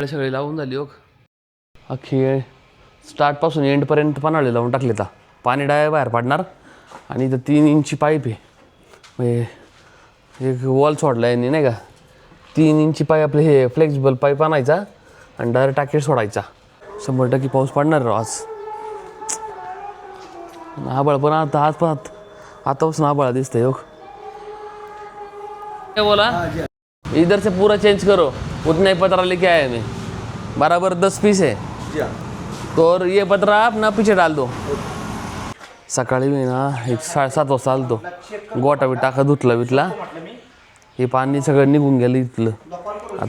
सगळे लावून झाली हो अख्खी स्टार्टपासून एंडपर्यंत पन्हाळे लावून टाकले तर पाणी डाय बाहेर पडणार आणि इथं 3 इंची पाईप आहे म्हणजे एक वॉल सोडला यांनी नाही का 3 इंची पाईप आपले हे फ्लेक्झिबल पाईप आणायचा आणि डायरेक्ट टाकीत सोडायचा 100% पाऊस पडणार राव आज आभाळ पण आतापासून आभाळ दिसतंय हो क्या बोला इधर से पूरा चेंज करो उतना ही पतरा लेके आया मैं बराबर 10 पीस है तो और ये पतरा आप ना पीछे डाल दो सकाळी मी ना 7:30 वाजता आलतो गोटा बी टाका धुतला बितला हे पाणी सगळं निघून गेलं इथलं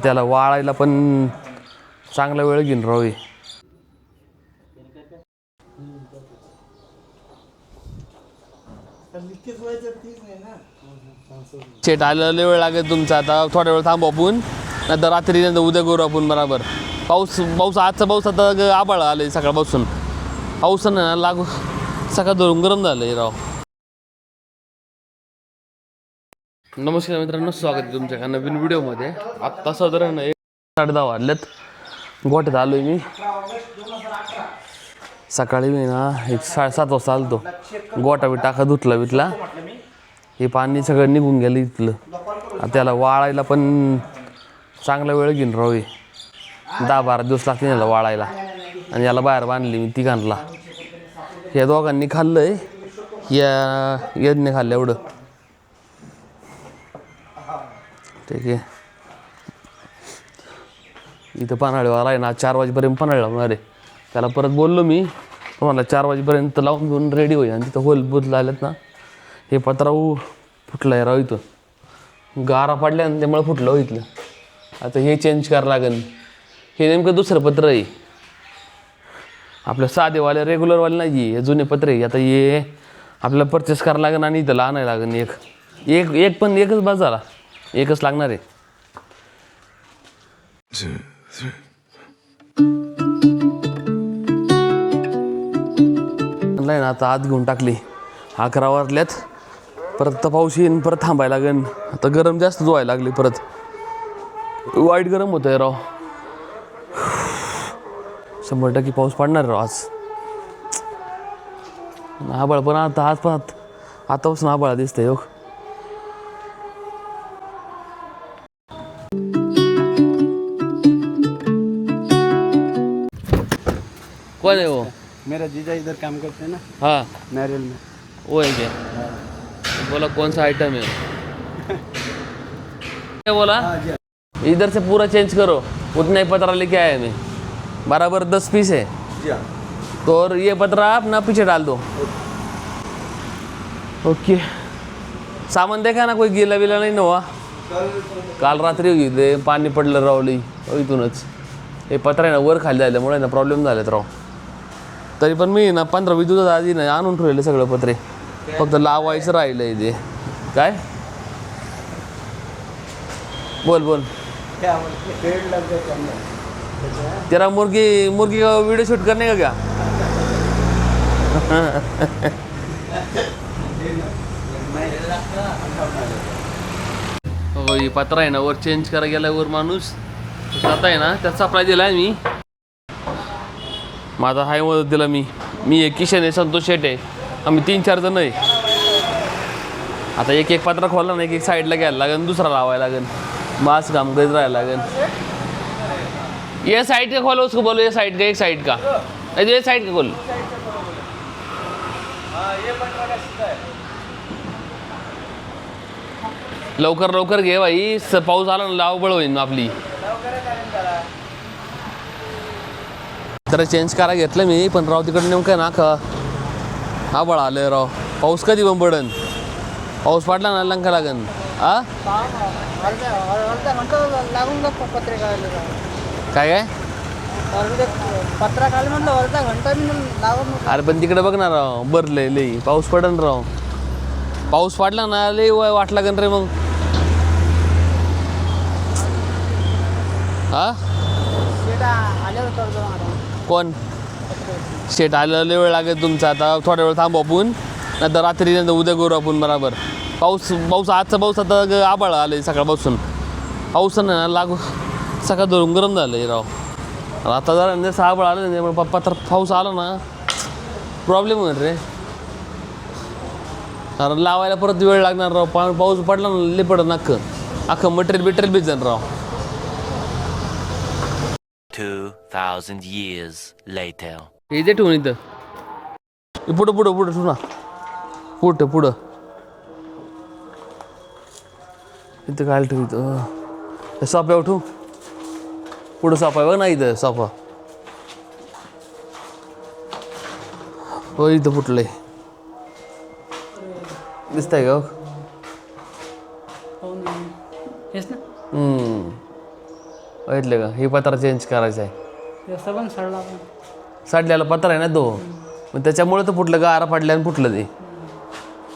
त्याला वाळायला पण चांगला वेळ घेईन राव शेट आलेला वेळ लागेल तुमचा आता थोड्या वेळ थांबू आपण नंतर रात्री नंतर उद्या करू आपण बरोबर पाऊस आजचा पाऊस आता आभाळ आलंय सकाळपासून पाऊस ना लागू सकाळ धरून गरम झालंय राव नमस्कार मित्रांनो स्वागत आहे तुमच्या नवीन व्हिडिओमध्ये आत्ता साधारण 10:30 वाजल्यात गोठ्यात आलोय मी सकाळी मी ना 7:30 वाजता आलतो गोटा बी टाका धुतला बितला हे पाणी सगळं निघून गेलं इथलं त्याला वाळायला पण चांगला वेळ घेईन राव 10-12 दिवस लागतील याला वाळायला आणि याला बाहेर बांधली मी तिघांना या दोघांनी खाल्लंय यांनी खाल्लं एवढं ठीक आहे इथं पन्हाळेवाला आहे ना 4 वाजेपर्यंत पन्हाळे लावणार आहे त्याला परत बोललो मी तुम्हाला 4 वाजेपर्यंत लावून घेऊन रेडी होईल आणि तिथं होल बुजला आलेत ना हे पत्राऊ फुटलं आहे राव इथं गारा पडल्या आणि त्यामुळे फुटलं हो इथलं आता हे चेंज करावं लागेल हे नेमकं दुसरं पत्र आहे आपलं साधेवाले रेग्युलरवाले नाही हे जुने पत्र आहे आता हे आपल्याला परचेस करावं लागेल आणि इथं आणायला लागेल एक पण एकच बस झाला एकच लागणार आहे नाही ना आता आत घेऊन टाकली 11 वाजल्यात परत पाऊस येईन परत थांबायला लागेल आता गरम जास्त व्हायला लागली परत वाईट गरम होत आहे राव 100% पाऊस पडणार राव आज आभाळ पण आतापासून आभाळ दिसतंय हो कौन है वो मेरा जीजा इधर काम करते हैं ना हाँ नारियल में वो है क्या बोला कौन सा आइटम है क्या बोला इधर से पूरा चेंज करो उतना ही पतरा लेके आया मैं बराबर 10 पीस है तो और ये पतरा आप ना पीछे डाल दो ओके सामान देखा ना कोई गिला बिला नाही नवा काल रात्री होती पाणी पडलं रावली इथूनच हे पत्रा आहे ना वर खाली झाल्यामुळे ना प्रॉब्लेम झालेत राव तरी पण मी ना 15-20 दिवस आधी ना आणून ठेवलेले सगळं पत्रे फक्त लावायचं राहिलं इथे काय बोल तेरा मुर्गी का वीडियो शूट करने का क्या हो ये पत्रा आहे ना वर चेंज करायला गेला वर माणूस आता आहे ना त्याचा सप्लाय दिला आहे मी माझा हाय मदत दिला मी एक किशन आहे संतोष शेट आहे आम्ही 3-4 जण आहे आता एक पत्रा खोलला ना एक साईडला घ्यायला लागेल दुसरा लावायला लागेल मास काम करीत राहायला लागेल ये साइड का खोलो उसको बोलो ये साइड का एक साइड का नहीं ये साइड का खोल लवकर घे भाई पाऊस आला ना लावबळ होईल आपली तर चेंज करा घेतलं मी पण राव तिकडे नेमकं ना का आभाळ आलं राव पाऊस कधी पण पडन पाऊस पडला ना लंका लागन काय अरे पण तिकडे बघ ना राव भरलंय लई पाऊस पडन राव पाऊस पडला ना लई वाट लागन रे मग कोण शेट आलेला वेळ लागेल तुमचा आता थोड्या वेळ थांबू आपण नंतर रात्री नंतर उद्या करू आपण बरोबर आजचा पाऊस आता आभाळ आलंय सकाळपासून पाऊस ना लागू सकाळ धरून गरम झालं राव. आता जरा साबळ आलं नाही मग पप्पा तर पाऊस आला ना प्रॉब्लेम होईल रे. कारण लावायला परत वेळ लागणार राव. पाऊस पडला ना लिपड अख्खं मटेरियल भिजन राव. 2,000 years later. इथे ठेवून इथं पुढं ठेवू ना. पुढं इथं काय ठेवू इथं सोप्या उठू पुढं सोपा आहे बघ ना इथं सोपा. हो इथं फुटलंय दिसतंय का? बघितलं का? हे पत्रा चेंज करायचं आहे. सडल्याला पत्रा आहे ना तो मग त्याच्यामुळे तर फुटलं गारा पडल्या आणि फुटलं ते.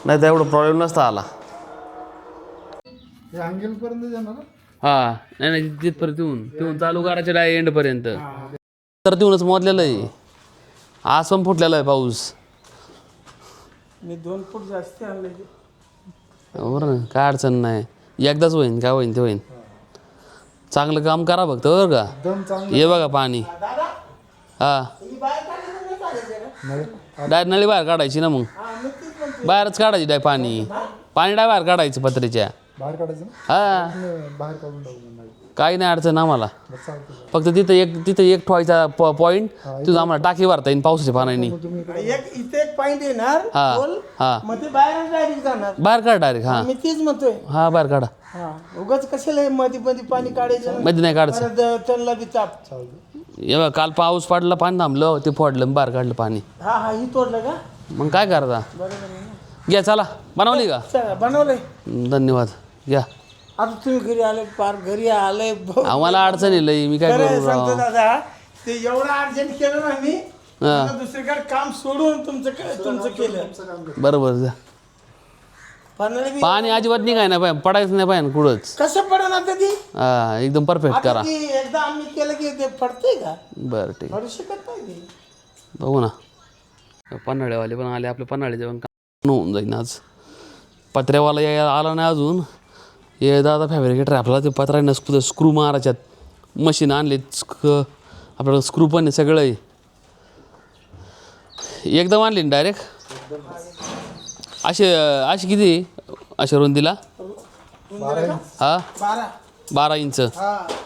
नाही तर एवढं प्रॉब्लेम नसता आला. हा नाही तिथपर्यंत येऊन चालू करायचं डाय एंडपर्यंत तर तिथूनच मोजलेलं आहे. आज पण फुटलेला आहे पाऊस. मी 2 फूट जास्त आणले. बरं ना काय अडचण नाही. एकदाच होईन काय होईन ते होईन. चांगलं काम करा फक्त बरं का. ये बघा पाणी. हा डाय नळी बाहेर काढायची ना मग बाहेरच काढायची डाय पाणी डाय बाहेर काढायचं पत्र्याच्या. हा काही नाही अडचण आम्हाला. फक्त तिथं एक ठेवायचा पॉईंट तिथं आम्हाला टाकी भरता येईल पावसाच्या पाण्याने. इथे एक पॉइंट येणार. हा मग ते बाहेर डायरेक्ट जाणार. बाहेर काढा डायरेक्ट. हा मी तेच म्हणतोय. हा बाहेर काढा. उगाच कशाला मध्ये पाणी काढायचं. मध्ये नाही काढायचं. त्यांना बी ताप. हे बघ काल पाऊस पडला पाणी थांबलं ते फोडलं बाहेर काढलं पाणी. ही तोडलं का? मग काय करता. घ्या चला बनवली का? बनवलंय. धन्यवाद घ्या. आता तुम्ही घरी आले पार घरी आले. आम्हाला अडचण येईल मी काय करू सांगतो दादा ते एवढं अर्जंट केलं ना मी दुसरीकडे काम सोडून तुमचं केलं. बरोबर. पाणी अजिबात नाही काय नाही पडायचं नाही पाहिजे कुठंच. कसं पडन आता ती. हा एकदम परफेक्ट करा. एकदा आम्ही केलं की ते पडतंय का? बरं ठीक पडू शकत नाही. बघू ना. पन्हाळेवाले पण आले आपले पन्हाळे जेवण होऊन जाईन आज. पत्र्यावाला आला नाही अजून. हे दादा फॅब्रिकेटर आपल्याला ते पत्र्यानं स्क्रू मारायच्यात. मशीन आणले आपल्याला स्क्रू पण आहे सगळं आहे. एकदम आणली ना डायरेक्ट. असे किती अशा रुंदीला? हा 12 इंच.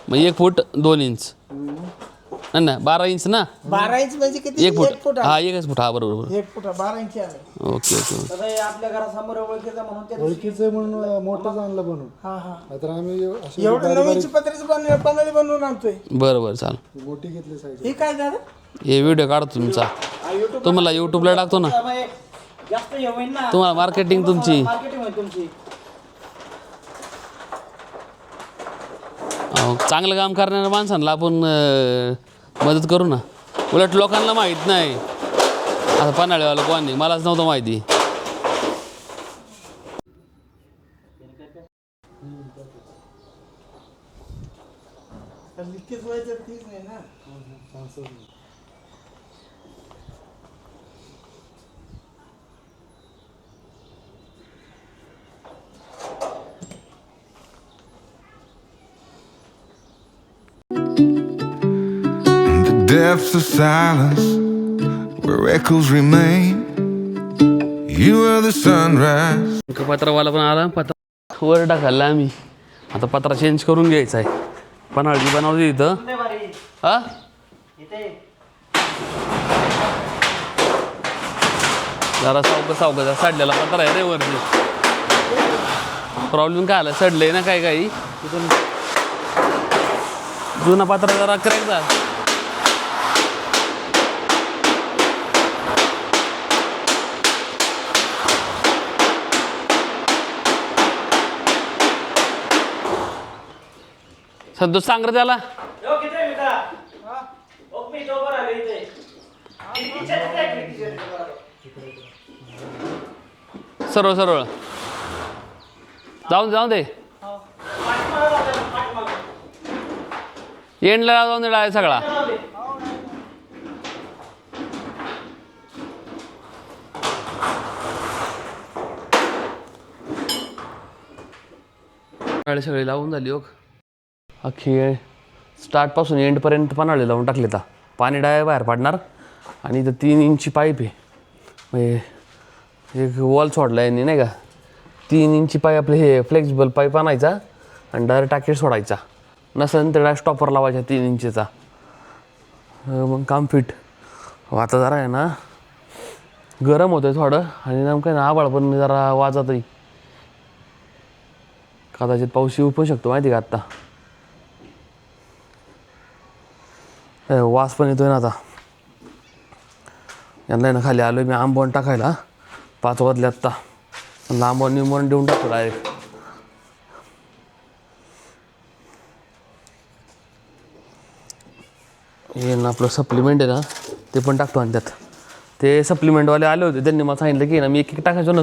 मग 1 फूट 2 इंच नाही ना 12 इंच ना. 12 इंच म्हणजे किती? 1 फूट. हा 1 फूट. हा बरोबर. 1 फूट 12 इंच आले. Okay okay. आपल्या घरासमोर ओळखीचं म्हणून मोठं आणलं बनवून. तर आम्ही एवढं नवीनची पत्र्याची पन्हाळी बनवून आणतोय. बरं चाल. मोठी घेतली साईज. हे काय दादा? हे व्हिडिओ काढतो तुमचा तुम्हाला यूट्यूबला टाकतो ना. जास्त हे होईल ना तुम्हाला मार्केटिंग तुमची. चांगलं काम करणाऱ्या माणसांना आपण मदत करू ना. उलट लोकांना माहीत नाही आता पन्हाळेवाला कोणी मलाच नव्हतं माहिती. लिकेज व्हायचं ठीक नाही ना. Depths of silence where echoes remain. You are the sunrise. Patrawala पण आला. पत्रा वर टाकायला आम्ही आता पत्रा चेंज करून घ्यायचा आहे. पन्हाळी बनवली इथं. हा जरा सावका सडलेला पत्रा आहे रे वरती. प्रॉब्लेम काय आला सडलंय ना काही जुना पत्रा जरा क्रॅक झाला. संतोष सांग रे त्याला. सरळ जाऊन दे एंडला जाऊन दे सगळा. सगळी लावून झाली. अख्खी स्टार्टपासून एंडपर्यंत पन्हाळे लावून टाकले तर पाणी डाय बाहेर पाडणार आणि इथं 3 इंची पाईप आहे म्हणजे एक वॉल सोडला यांनी नाही का 3 इंची पाईप आपले हे फ्लेक्झिबल पाईप आणायचा आणि डायरेक्ट टाकीत सोडायचा नसेल तर डायरेक्ट स्टॉपर लावायचा 3 इंचीचा मग काम फिट. आता जरा आहे ना गरम होतं आहे थोडं आणि नेमकं ना आभाळ पण जरा वाजतही कदाचित पाऊस येऊ पण शकतो माहिती का आत्ता. वास पण येतोय ना आता. यांना ना खाली आलो मी आंबवण टाकायला 5 वाजले आत्ता. आंबवण निंबवण देऊन टाकतो डायरेक्ट. हे ना आपलं सप्लिमेंट आहे ना ते पण टाकतो आणि त्यात ते सप्लिमेंटवाले आले होते त्यांनी मला सांगितलं की ना मी एक टाकायचो ना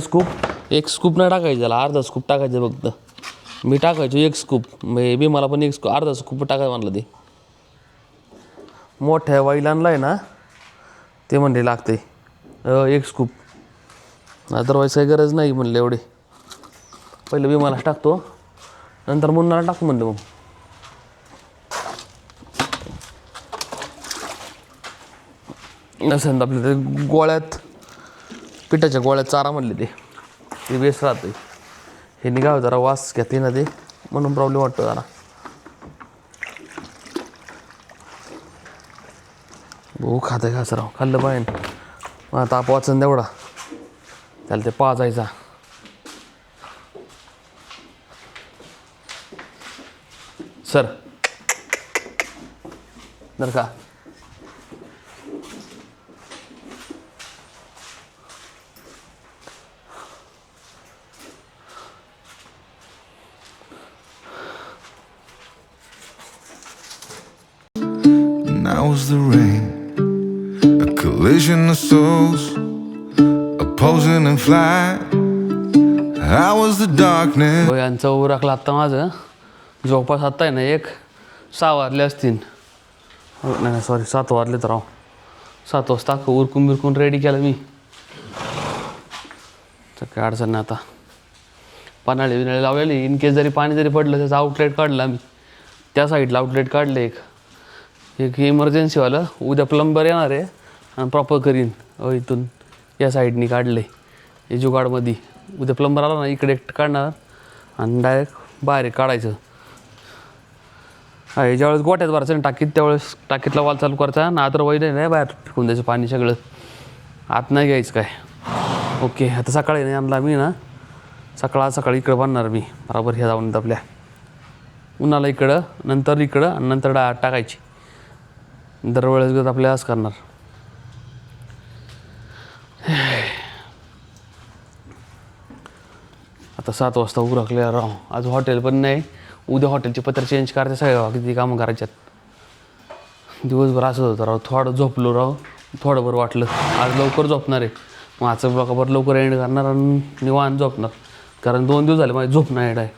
एक स्कूप नाही टाकायचं त्याला अर्धा स्कूप टाकायचं फक्त. मी टाकायचो 1 स्कूप मी मला पण अर्धा स्कूप टाकायचं म्हणलं ते. मोठ्या वैलांना आहे ना ते म्हणले लागते 1 स्कूप अदरवाईज काही गरज नाही म्हणलं एवढे. पहिलं विमानाला टाकतो नंतर मुन्नाला टाकू म्हणलं मग. नसेल आपल्या ते गोळ्यात पिठाच्या गोळ्यात चारा म्हणले ते बेस्ट राहते. हे निघावं जरा वास घेते ना ते म्हणून प्रॉब्लेम वाटतो जरा. भाऊ खाते खास राव खाल्लं पाहिजे मग ताप वाचन तेवढा त्याला ते पाजायचा. सर बरं का Now was the rain, a collision of souls, opposing and flight. How was the darkness? यांचं उरकलं आत्ता माझं जवळपास आत्ता आहे ना 6 वाजले असतील. नाही सॉरी 7 वाजले तर राव 7 वाजता उरकून बिरकून रेडी केलं मी. तर काय अडचण नाही आता. पन्हाळे बिनाळे लावलेली इन केस जरी पाणी जरी पडलं त्याचं आउटलेट काढलं आम्ही त्या साईडला आउटलेट काढलं एक इमर्जन्सीवालं. उद्या प्लंबर येणार आहे आणि प्रॉपर करीन इथून या साईडनी काढले हे जुगाडमध्ये. उद्या प्लंबर आला ना इकडे काढणार आणि डायरेक्ट बाहेर काढायचं. हा ज्यावेळेस गोट्यात भरायचं ना टाकीत त्यावेळेस टाकीतला वाल चालू करायचा ना अदरवाईज नाही बाहेर फेकून द्यायचं पाणी सगळं आत नाही घ्यायचं काय. ओके आता सकाळी नाही आणला मी ना सकाळी इकडं बांधणार मी बरोबर ह्या जाऊन आपल्या उन्हाला इकडं नंतर इकडं आणि नंतर टाकायची दरवेळेस आपल्या आज करणार. आता 7 वाजता उरकले राव. आज हॉटेल पण नाही. उद्या हॉटेलचे पत्र चेंज करायचे सगळं किती कामं करायच्यात. दिवसभर असं होतं राव. थोडं झोपलो राव थोडं बरं वाटलं. आज लवकर झोपणार आहे मग आजचं ब्लॉकावर लवकर एंड करणार आणि निवांत झोपणार. कारण 2 दिवस झाले माझी झोप नाही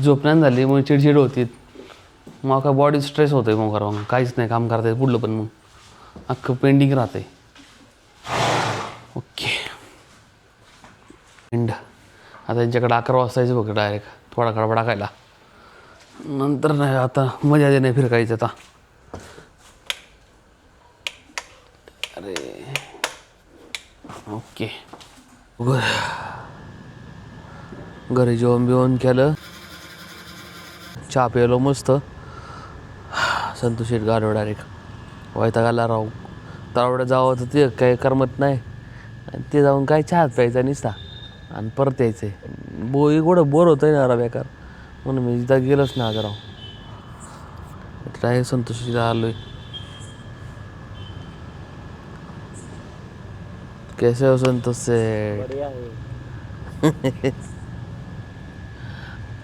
झोप नाही झाली मग चिडचिड होती मग काय बॉडी स्ट्रेस होतं आहे. मग खरं काहीच नाही काम करता येत पुढलं पण मग अख्खं पेंडिंग राहते. ओके एंड आता त्यांच्याकडे 11 वाजता यायचं बघ डायरेक्ट थोडा खडबा टाकायला नंतर नाही आता मजा दे नाही फिरकायचं आता. अरे ओके घरी जेवण बिवण केलं चहा प्यायलो मस्त. संतोषीत गाडव डायरेक्ट वैताग आला राव. तावड्या जावं तर ते काही करमत नाही आणि ते जाऊन काय चहात प्यायचा निसता आणि परत यायचं आहे. एवढं बोर होतं आहे ना राव बेकार म्हणून मी तिथं गेलोच ना आज राव. काय संतोषीला आलो आहे. कैसे हो संतोष सेठ?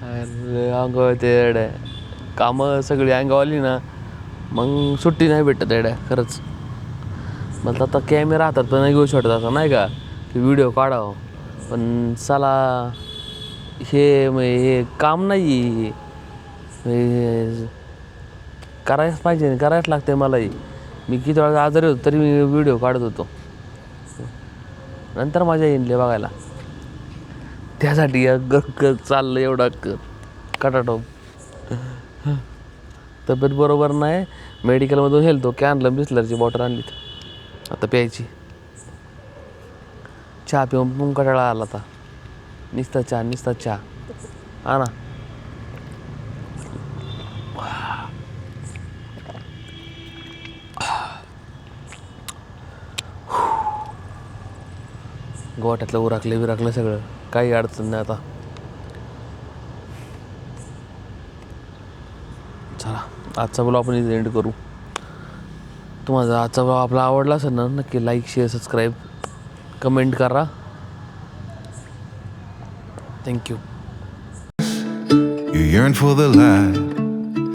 अरे अंगावर ते येड्या कामं सगळी अंगावर आली ना मग सुट्टी नाही भेटत येड्या खरंच. मला आता कॅमेरा हातात पण नाही घेऊ शकत असं नाही का की व्हिडिओ काढावं पण साला हे काम नाही करायच पाहिजे करायच लागते मलाही. मी किती वेळा आजारी होतो तरी मी व्हिडिओ काढत होतो. नंतर माझ्या येईल बघायला त्यासाठी चाललं एवढा कटाटोप. तब्येत बरोबर नाही. मेडिकलमधून हेल्थो कॅनला बिस्लरची बॉटल आणलीत आता प्यायची. चहा पिऊन कंटाळा आला आता. नुसता चहा हा ना. गोठ्यातलं उराकलं सगळं, काही अडचण नाही आता. चला आजचा ब्लॉग आपण एंड करू. तुम्हाला आजचा ब्लॉग आपला आवडला असेल ना, नक्की लाईक शेअर सबस्क्राईब कमेंट करा. Thank you. You yearn for the light